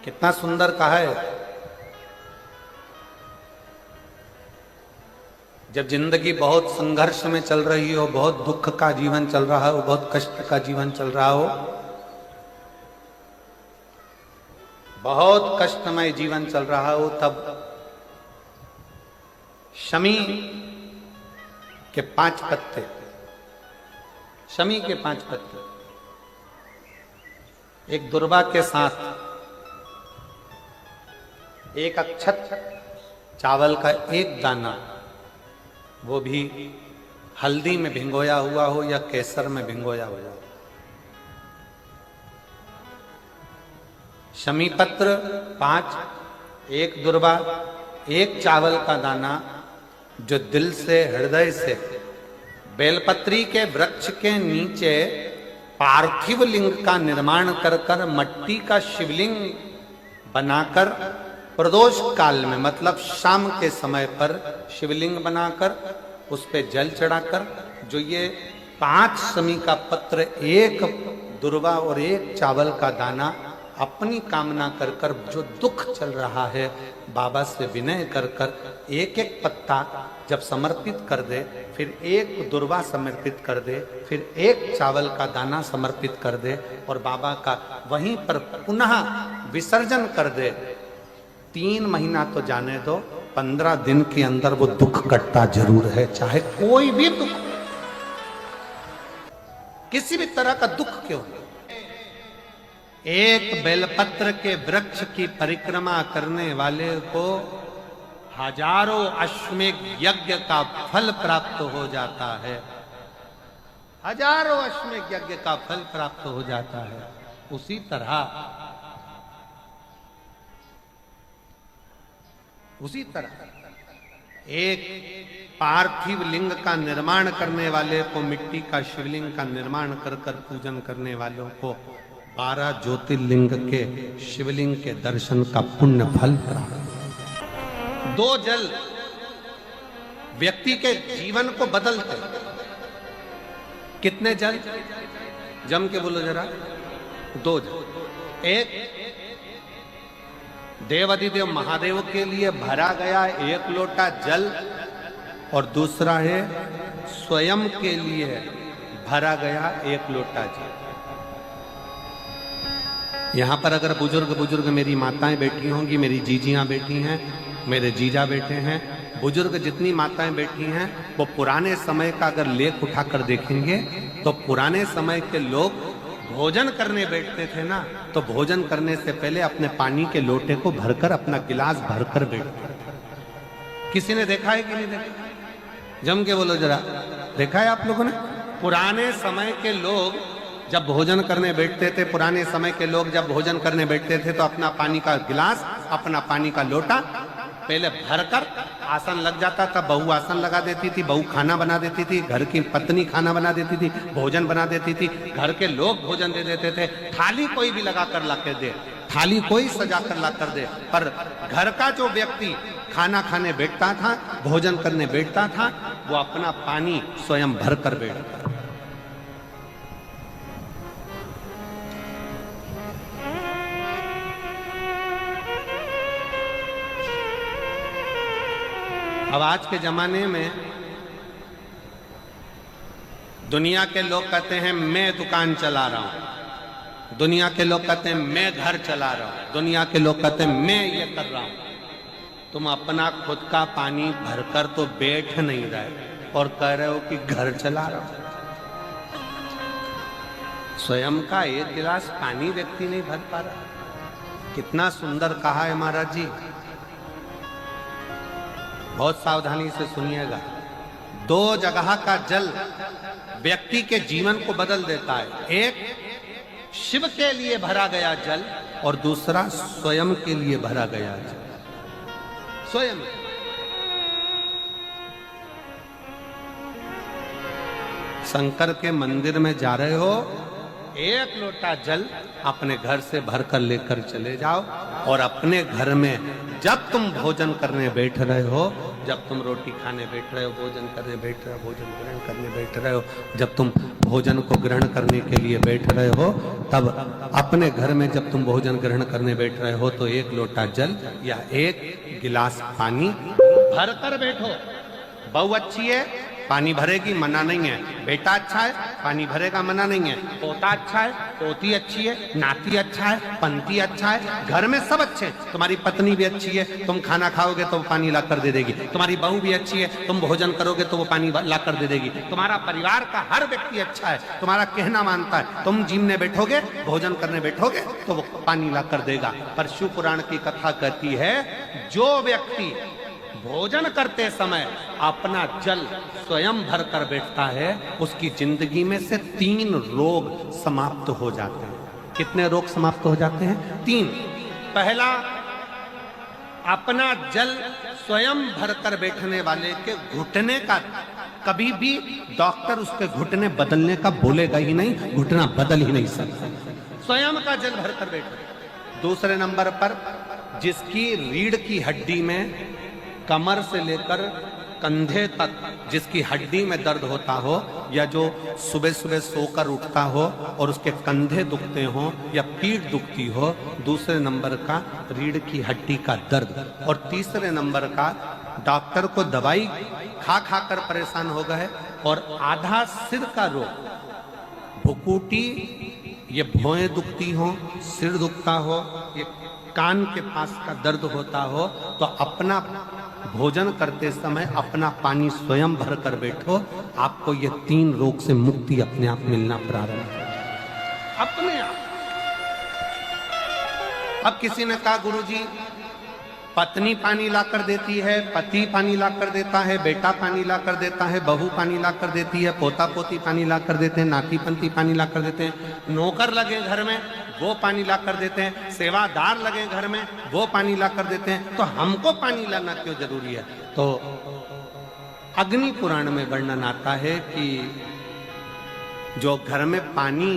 कितना सुंदर कहा है। जब जिंदगी बहुत संघर्ष में चल रही हो, बहुत दुख का जीवन चल रहा हो, बहुत कष्ट का जीवन चल रहा हो, बहुत कष्टमय जीवन चल रहा हो, तब शमी के 5 पत्ते, शमी के 5 पत्ते एक दुर्वा के साथ एक अक्षत चावल का एक दाना, वो भी हल्दी में भिंगोया हुआ हो या केसर में भिंगोया हुआ हो, शमी पत्र 5, एक दुर्वा, एक चावल का दाना, जो दिल से हृदय से बेलपत्री के वृक्ष के नीचे पार्थिव लिंग का निर्माण कर कर मट्टी का शिवलिंग बनाकर प्रदोष काल में, मतलब शाम के समय पर शिवलिंग बनाकर उस पे जल चढ़ाकर, जो ये 5 शमी का पत्र, एक दुर्वा और एक चावल का दाना, अपनी कामना कर कर, जो दुख चल रहा है बाबा से विनय कर कर एक एक पत्ता जब समर्पित कर दे, फिर एक दुर्वा समर्पित कर दे, फिर एक चावल का दाना समर्पित कर दे और बाबा का वहीं पर पुनः विसर्जन कर दे, 3 महीना तो जाने दो, 15 दिन के अंदर वो दुख कटता जरूर है, चाहे कोई भी दुख, किसी भी तरह का दुख क्यों हो। एक बेलपत्र के वृक्ष की परिक्रमा करने वाले को हजारों अश्वमेध यज्ञ का फल प्राप्त हो जाता है, हजारों अश्वमेध यज्ञ का फल प्राप्त हो जाता है। उसी तरह एक पार्थिव लिंग का निर्माण करने वाले को, मिट्टी का शिवलिंग का निर्माण कर कर पूजन करने वालों को 12 ज्योतिर्लिंग के शिवलिंग के दर्शन का पुण्य फल प्राप्त। 2 जल व्यक्ति के जीवन को बदलते। कितने जल? जम के बोलो जरा। 2 जल। एक देवाधिदेव महादेव के लिए भरा गया 1 लोटा जल, और दूसरा है स्वयं के लिए भरा गया 1 लोटा जल। यहां पर अगर बुजुर्ग मेरी माताएं बैठी होंगी, मेरी जीजियां बैठी हैं, मेरे जीजा बैठे हैं, बुजुर्ग जितनी माताएं बैठी हैं, वो पुराने समय का अगर लेख उठाकर देखेंगे तो पुराने समय के लोग भोजन करने बैठते थे ना, तो भोजन करने से पहले अपने पानी के लोटे को भरकर, अपना गिलास भरकर बैठते थे। किसी ने देखा है कि नहीं देखा? जम के बोलो जरा, देखा है आप लोगों ने? पुराने समय के लोग जब भोजन करने बैठते थे, पुराने समय के लोग जब भोजन करने बैठते थे तो अपना पानी का गिलास, अपना पानी का लोटा पहले भरकर, आसन लग जाता था, बहू आसन लगा देती थी, बहू खाना बना देती थी, घर की पत्नी खाना बना देती थी, भोजन बना देती थी, घर के लोग भोजन दे देते थे। थाली कोई भी लगा कर ला कर दे, थाली कोई सजा कर ला कर दे, पर घर का जो व्यक्ति खाना खाने बैठता था, भोजन करने बैठता था, वो अपना पानी स्वयं भर कर बैठता। अब आज के जमाने में दुनिया के लोग कहते हैं मैं दुकान चला रहा हूं, दुनिया के लोग कहते हैं मैं घर चला रहा हूं, दुनिया के लोग कहते हैं मैं ये कर रहा हूं। तुम अपना खुद का पानी भरकर तो बैठ नहीं रहे और कह रहे हो कि घर चला रहा हूं। स्वयं का 1 गिलास पानी व्यक्ति नहीं भर पा रहा। कितना सुंदर कहा है महाराज जी, बहुत सावधानी से सुनिएगा। 2 जगह का जल व्यक्ति के जीवन को बदल देता है। एक शिव के लिए भरा गया जल और दूसरा स्वयं के लिए भरा गया जल। स्वयं शंकर के मंदिर में जा रहे हो, 1 लोटा जल अपने घर से भरकर लेकर चले जाओ और अपने घर में जब तुम भोजन करने बैठ रहे हो, जब तुम रोटी खाने बैठ रहे हो, भोजन करने बैठ रहे हो, भोजन ग्रहण करने बैठ रहे हो, जब तुम भोजन को ग्रहण करने के लिए बैठ रहे हो, तब अपने घर में जब तुम भोजन ग्रहण करने बैठ रहे हो तो एक लोटा जल या एक गिलास पानी भर कर बैठो। बहू अच्छी है, पानी भरेगी, मना नहीं है। बेटा अच्छा है, पानी भरेगा, मना नहीं है। पोता अच्छा है, पोती अच्छी है, नाती अच्छा है, पंती अच्छा है, घर में सब अच्छे हैं। तुम्हारी पत्नी भी अच्छी है, तुम खाना खाओगे तो वो पानी ला कर दे देगी। तुम्हारी बहू भी अच्छी है, तुम भोजन करोगे तो वो पानी ला कर दे देगी। तुम्हारा परिवार का हर व्यक्ति अच्छा है, तुम्हारा कहना मानता है। तुम जिमने बैठोगे, भोजन करने बैठोगे तो वो पानी ला कर देगा। पर शिव पुराण की कथा कहती है, जो व्यक्ति भोजन करते समय अपना जल स्वयं भर कर बैठता है, उसकी जिंदगी में से 3 रोग समाप्त हो जाते हैं। कितने रोग समाप्त हो जाते हैं? 3। पहला, अपना जल स्वयं भर कर बैठने वाले के घुटने का कभी भी डॉक्टर उसके घुटने बदलने का बोलेगा ही नहीं, घुटना बदल ही नहीं सकता। स्वयं का जल भर कर बैठे। दूसरे नंबर पर, जिसकी रीढ़ की हड्डी में कमर से लेकर कंधे तक जिसकी हड्डी में दर्द होता हो, या जो सुबह सुबह सोकर उठता हो और उसके कंधे दुखते हो या पीठ दुखती हो। दूसरे नंबर का रीढ़ की हड्डी का दर्द। और तीसरे नंबर का, डॉक्टर को दवाई खा खा कर परेशान हो गए और आधा सिर का रोग, भुकुटी, ये भौएं दुखती हो, सिर दुखता हो, ये कान के पास का दर्द होता हो, तो अपना भोजन करते समय अपना पानी स्वयं भर कर बैठो। आपको ये 3 रोग से मुक्ति अपने आप मिलना प्रारंभ हो, अपने आप। अब किसी ने कहा, गुरुजी पत्नी पानी ला कर देती है, पति पानी ला कर देता है, बेटा पानी ला कर देता है, बहू पानी ला कर देती है, पोता पोती पानी ला कर देते हैं, नाती पंती पानी ला कर देते हैं, नौकर लगे घर में वो पानी ला कर देते हैं, सेवादार लगे घर में वो पानी ला कर देते हैं, तो हमको पानी लाना क्यों जरूरी है? तो अग्नि पुराण में वर्णन आता है कि जो घर में पानी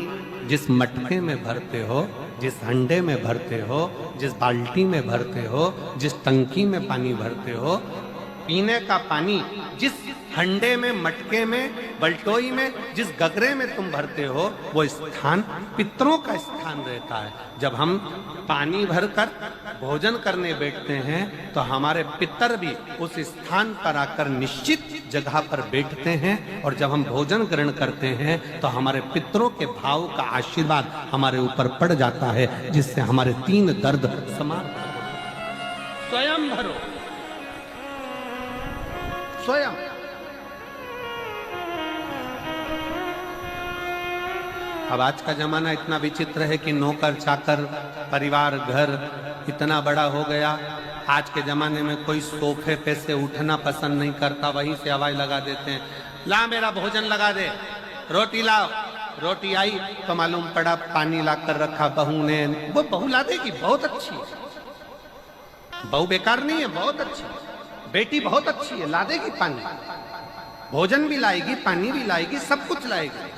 जिस मटके में भरते हो, जिस हंडे में भरते हो, जिस बाल्टी में भरते हो, जिस टंकी में पानी भरते हो, पीने का पानी जिस हंडे में, मटके में, बल्टोई में, जिस गगरे में तुम भरते हो, वो स्थान पितरों का स्थान रहता है। जब हम पानी भरकर भोजन करने बैठते हैं तो हमारे पितर भी उस स्थान पर आकर निश्चित जगह पर बैठते हैं, और जब हम भोजन ग्रहण करते हैं तो हमारे पितरों के भाव का आशीर्वाद हमारे ऊपर पड़ जाता है, जिससे हमारे 3 दर्द समाप्त हो। स्वयं भरो, स्वयं। अब आज का जमाना इतना विचित्र है कि नौकर चाकर, परिवार, घर इतना बड़ा हो गया। आज के जमाने में कोई सोफे पे से उठना पसंद नहीं करता, वहीं से आवाज लगा देते हैं, ला मेरा भोजन लगा दे, रोटी लाओ। रोटी आई तो मालूम पड़ा पानी ला कर रखा बहू ने। वो बहू ला देगी, बहुत अच्छी है, बहू बेकार नहीं है, बहुत अच्छी है, बेटी बहुत अच्छी है, ला देगी पानी, भोजन भी लाएगी, पानी भी लाएगी, सब कुछ लाएगी।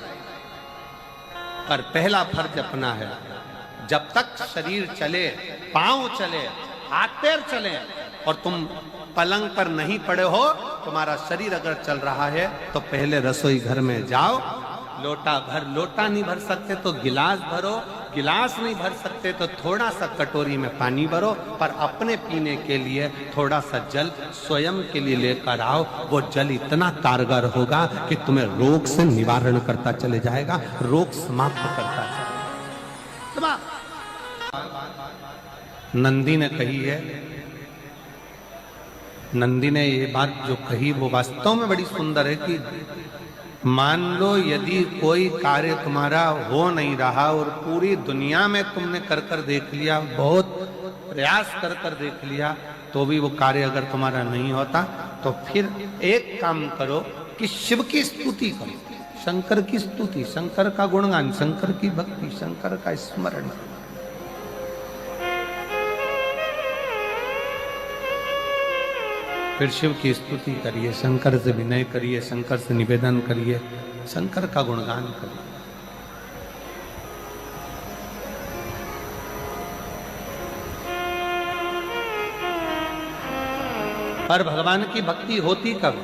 पर पहला फर्ज अपना है, जब तक शरीर चले, पांव चले, हाथ पैर चले और तुम पलंग पर नहीं पड़े हो, तुम्हारा शरीर अगर चल रहा है तो पहले रसोई घर में जाओ, लोटा भर, लोटा नहीं भर सकते तो गिलास भरो, गिलास नहीं भर सकते तो थोड़ा सा कटोरी में पानी भरो, पर अपने पीने के लिए थोड़ा सा जल स्वयं के लिए लेकर आओ। वो जल इतना कारगर होगा कि तुम्हें रोग से निवारण करता चले जाएगा, रोग समाप्त करता चलेगा। नंदी ने कही है, नंदी ने ये बात जो कही वो वास्तव में बड़ी सुंदर है कि मान लो यदि कोई कार्य तुम्हारा हो नहीं रहा और पूरी दुनिया में तुमने कर कर देख लिया, बहुत प्रयास कर कर देख लिया, तो भी वो कार्य अगर तुम्हारा नहीं होता, तो फिर एक काम करो कि शिव की स्तुति करो, शंकर की स्तुति, शंकर का गुणगान, शंकर की भक्ति, शंकर का स्मरण। फिर शिव की स्तुति करिए, शंकर से विनय करिए, शंकर से निवेदन करिए, शंकर का गुणगान करिए। पर भगवान की भक्ति होती कब?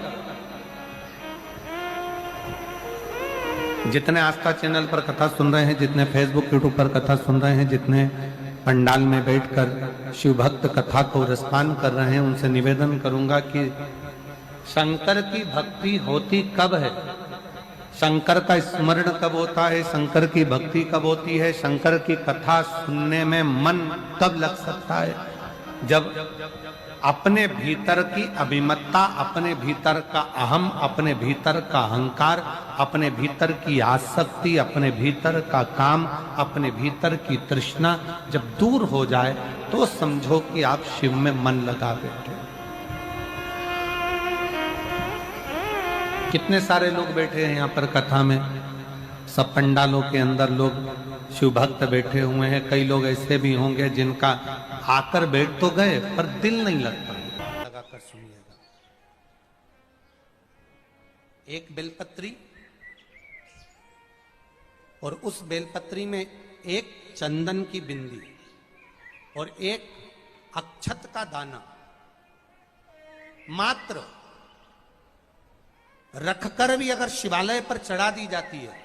जितने आस्था चैनल पर कथा सुन रहे हैं, जितने फेसबुक यूट्यूब पर कथा सुन रहे हैं, जितने पंडाल में बैठकर शिव भक्त कथा को रसपान कर रहे हैं, उनसे निवेदन करूंगा कि शंकर की भक्ति होती कब है? शंकर का स्मरण कब होता है? शंकर की भक्ति कब होती है? शंकर की कथा सुनने में मन कब लग सकता है? जब अपने भीतर की अभिमत्ता, अपने भीतर का अहम, अपने भीतर का अहंकार, अपने भीतर की आसक्ति, अपने भीतर का काम, अपने भीतर की तृष्णा जब दूर हो जाए तो समझो कि आप शिव में मन लगा बैठे। कितने सारे लोग बैठे हैं यहाँ पर कथा में, सब पंडालों के अंदर लोग शिव भक्त बैठे हुए हैं। कई लोग ऐसे भी होंगे जिनका आकर बैठ तो गए पर दिल नहीं लगता। लगाकर सुनिएगा। एक बेलपत्री और उस बेलपत्री में एक चंदन की बिंदी और एक अक्षत का दाना मात्र रखकर भी अगर शिवालय पर चढ़ा दी जाती है,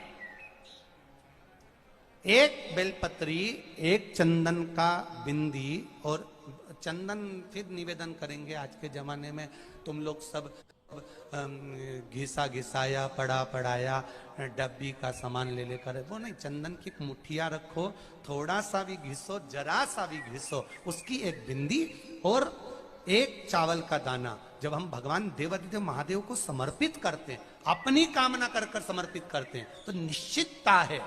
एक बेलपत्री, एक चंदन का बिंदी, और चंदन फिर निवेदन करेंगे आज के जमाने में तुम लोग सब घिसा घिसाया, पड़ा पड़ाया, डब्बी का सामान ले लेकर, वो नहीं, चंदन की मुठिया रखो, थोड़ा सा भी घिसो, जरा सा भी घिसो, उसकी एक बिंदी और एक चावल का दाना। जब हम भगवान देवाधिदेव महादेव को समर्पित करते हैं, अपनी कामना कर कर समर्पित करते हैं, तो निश्चितता है,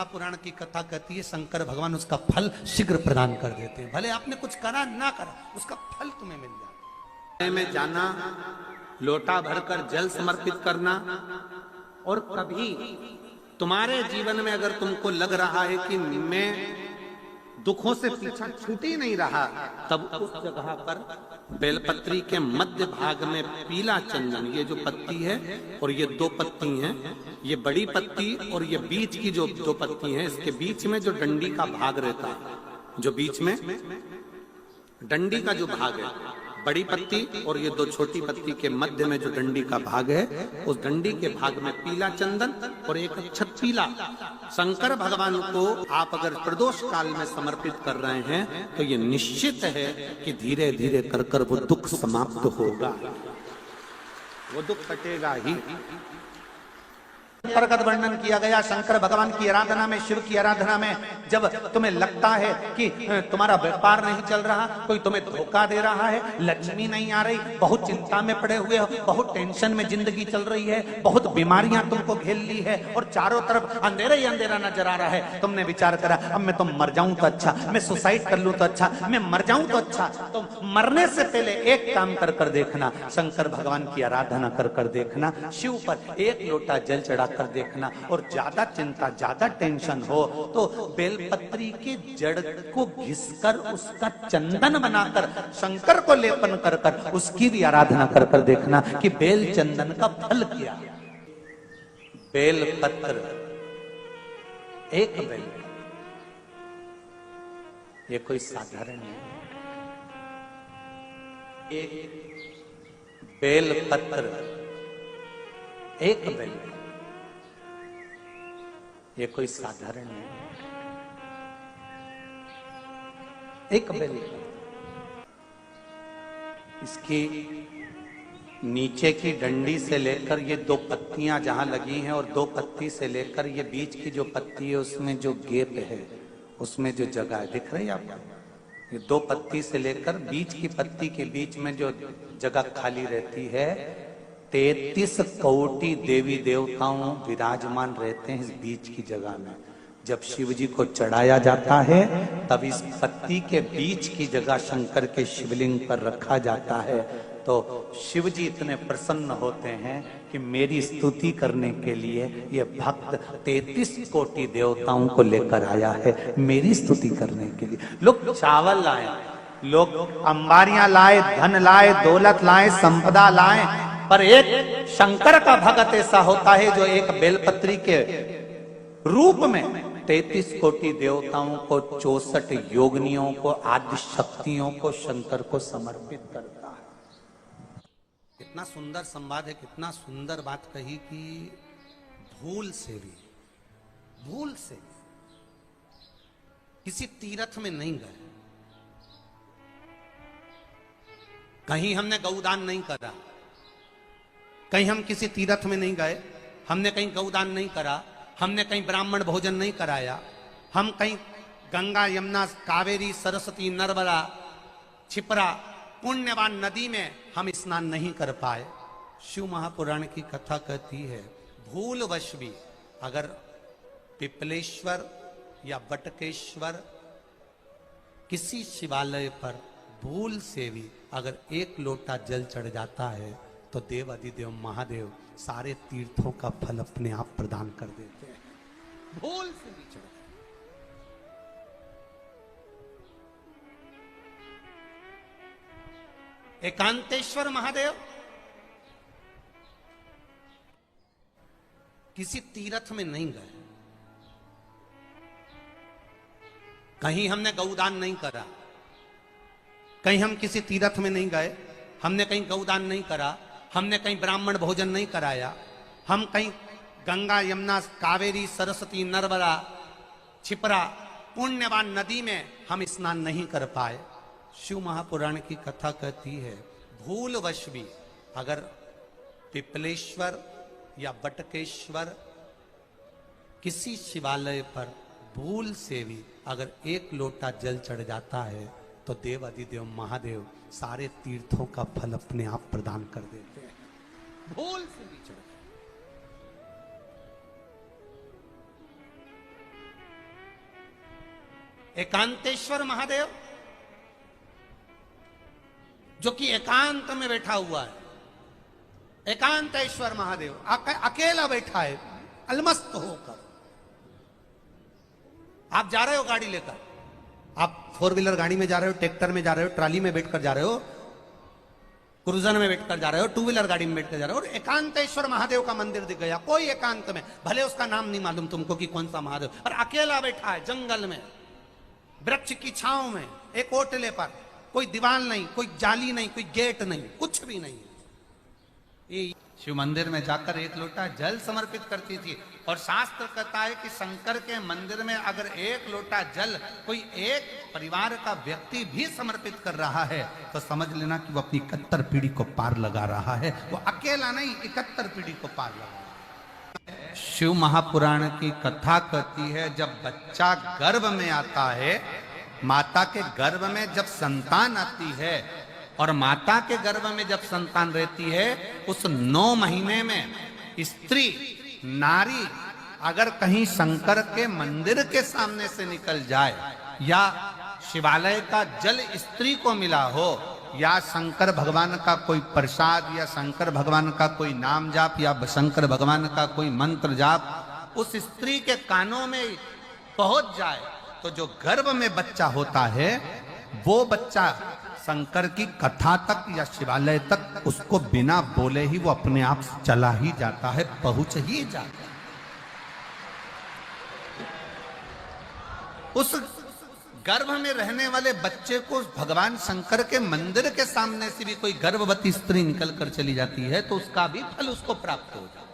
पुराण की कथा कहती है शंकर भगवान उसका फल शीघ्र प्रदान कर देते हैं। भले आपने कुछ करा ना करा, उसका फल तुम्हें मिल जाए। में जाना, लोटा भरकर जल समर्पित करना, और कभी तुम्हारे जीवन में अगर तुमको लग रहा है कि मैं दुखों से पीछा छूट ही नहीं रहा, तब उस जगह पर बेलपत्री के मध्य भाग में पीला चंदन, ये जो पत्ती है और ये दो पत्ती हैं, ये बड़ी पत्ती और ये बीच की जो दो पत्ती हैं, इसके बीच में जो डंडी का भाग रहता है, जो बीच में डंडी का जो भाग है, बड़ी पत्ती और ये दो छोटी पत्ती के मध्य में जो डंडी का भाग है, उस डंडी के भाग में पीला चंदन और एक अक्षत पीला। शंकर भगवान को आप अगर प्रदोष काल में समर्पित कर रहे हैं तो ये निश्चित है कि धीरे धीरे कर कर वो दुख समाप्त होगा, वो दुख कटेगा ही। प्रगत वर्णन किया गया शंकर भगवान की आराधना में, शिव की आराधना में, जब तुम्हें लगता है कि तुम्हारा व्यापार नहीं चल रहा, कोई तुम्हें धोखा दे रहा है, लक्ष्मी नहीं आ रही, बहुत चिंता में पड़े हुए हो, बहुत टेंशन में जिंदगी चल रही है, बहुत बीमारियां तुमको घेर ली है और चारों तरफ अंधेरा ही अंधेरा नजर आ रहा है, तुमने विचार करा अब मैं तो मर जाऊं तो अच्छा, मैं सुसाइड कर लूं तो अच्छा, मैं मर जाऊं तो अच्छा, तो मरने से पहले एक काम कर कर देखना, शंकर भगवान की आराधना कर कर देखना, शिव पर एक लोटा जल चढ़ा कर देखना, और ज्यादा चिंता, ज्यादा टेंशन हो तो बेलपत्री के जड़ को घिसकर उसका चंदन बनाकर शंकर को लेपन कर कर उसकी भी आराधना कर कर देखना कि बेल चंदन का फल क्या। बेलपत्र, एक बेल, ये कोई साधारण नहीं, एक बेलपत्र, एक बेल, ये कोई साधारण नहीं, एक बेल। इसकी नीचे की डंडी से लेकर ये दो पत्तियां जहां लगी हैं और दो पत्ती से लेकर ये बीच की जो पत्ती है उसमें जो गैप है, उसमें जो जगह है, दिख रही है आपको? ये दो पत्ती से लेकर बीच की पत्ती के बीच में जो जगह खाली रहती है, 33 कोटि देवी देवताओं विराजमान रहते हैं इस बीच की जगह में। जब शिव जी को चढ़ाया जाता है तब इस पत्ती के बीच की जगह शंकर के शिवलिंग पर रखा जाता है, तो शिव जी इतने प्रसन्न होते हैं कि मेरी स्तुति करने के लिए ये भक्त 33 कोटि देवताओं को लेकर आया है, मेरी स्तुति करने के लिए। लोग चावल लाए, लोग अंबारियां लाए, धन लाए, दौलत लाए, संपदा लाए, पर एक शंकर का भक्त ऐसा होता है जो एक बेलपत्री के रूप में 33 कोटि देवताओं को, 64 योगिनियों को, आदि शक्तियों को शंकर को समर्पित करता है। कितना सुंदर संवाद है, कितना सुंदर बात कही कि भूल से भी किसी तीर्थ में नहीं गए, कहीं हमने गौदान नहीं करा, कहीं हम किसी तीर्थ में नहीं गए, हमने कहीं गौदान नहीं करा, हमने कहीं ब्राह्मण भोजन नहीं कराया, हम कहीं गंगा यमुना कावेरी सरस्वती नर्मदा छिपरा पुण्यवान नदी में हम स्नान नहीं कर पाए। शिव महापुराण की कथा कहती है भूलवश भी अगर पिपलेश्वर या बटकेश्वर किसी शिवालय पर भूल से भी अगर एक लोटा जल चढ़ जाता है तो देव अधिदेव महादेव सारे तीर्थों का फल अपने आप प्रदान कर देते हैं। भूल से भी चढ़ एकांतेश्वर महादेव किसी तीर्थ में नहीं गए, कहीं हमने गौदान नहीं करा, कहीं हम किसी तीर्थ में नहीं गए, हमने कहीं गौदान नहीं करा, हमने कहीं ब्राह्मण भोजन नहीं कराया, हम कहीं गंगा यमुना कावेरी सरस्वती नर्मदा छिपरा पुण्यवान नदी में हम स्नान नहीं कर पाए। शिव महापुराण की कथा कहती है भूलवश भी अगर पिपलेश्वर या बटकेश्वर किसी शिवालय पर भूल से भी अगर एक लोटा जल चढ़ जाता है तो देव अधिदेव महादेव सारे तीर्थों का फल अपने आप प्रदान कर देते हैं। भूल से भी चढ़ एकांतेश्वर महादेव जो कि एकांत में बैठा हुआ है, एकांतेश्वर महादेव अकेला बैठा है अलमस्त होकर। आप जा रहे हो गाड़ी लेकर, आप 4 व्हीलर गाड़ी में जा रहे हो, ट्रैक्टर में जा रहे हो, ट्राली में बैठकर जा रहे हो, क्रूजर में बैठकर जा रहे हो, 2 व्हीलर गाड़ी में बैठकर जा रहे हो और एकांतेश्वर महादेव का मंदिर दिख गया, कोई एकांत में, भले उसका नाम नहीं मालूम तुमको कि कौन सा महादेव, और अकेला बैठा है जंगल में वृक्ष की छांव में एक ओटले पर, कोई दीवार नहीं, कोई जाली नहीं, कोई गेट नहीं, कुछ भी नहीं। ये शिव मंदिर में जाकर एक लोटा जल समर्पित करती थी और शास्त्र कहता है कि शंकर के मंदिर में अगर एक लोटा जल कोई एक परिवार का व्यक्ति भी समर्पित कर रहा है तो समझ लेना कि वो अपनी 71 पीढ़ी को पार लगा रहा है। वो अकेला नहीं, 71 पीढ़ी को पार लगा। शिव महापुराण की कथा कहती है जब बच्चा गर्भ में आता है, माता के गर्भ में जब संतान आती है और माता के गर्भ में जब संतान रहती है, उस 9 महीने में स्त्री नारी अगर कहीं शंकर के मंदिर के सामने से निकल जाए या शिवालय का जल स्त्री को मिला हो या शंकर भगवान का कोई प्रसाद या शंकर भगवान का कोई नाम जाप या शंकर भगवान का कोई मंत्र जाप उस स्त्री के कानों में पहुंच जाए तो जो गर्भ में बच्चा होता है वो बच्चा शंकर की कथा तक या शिवालय तक उसको बिना बोले ही वो अपने आप चला ही जाता है, पहुंच ही जाता है। उस गर्भ में रहने वाले बच्चे को भगवान शंकर के मंदिर के सामने से भी कोई गर्भवती स्त्री निकल कर चली जाती है तो उसका भी फल उसको प्राप्त हो जाता है।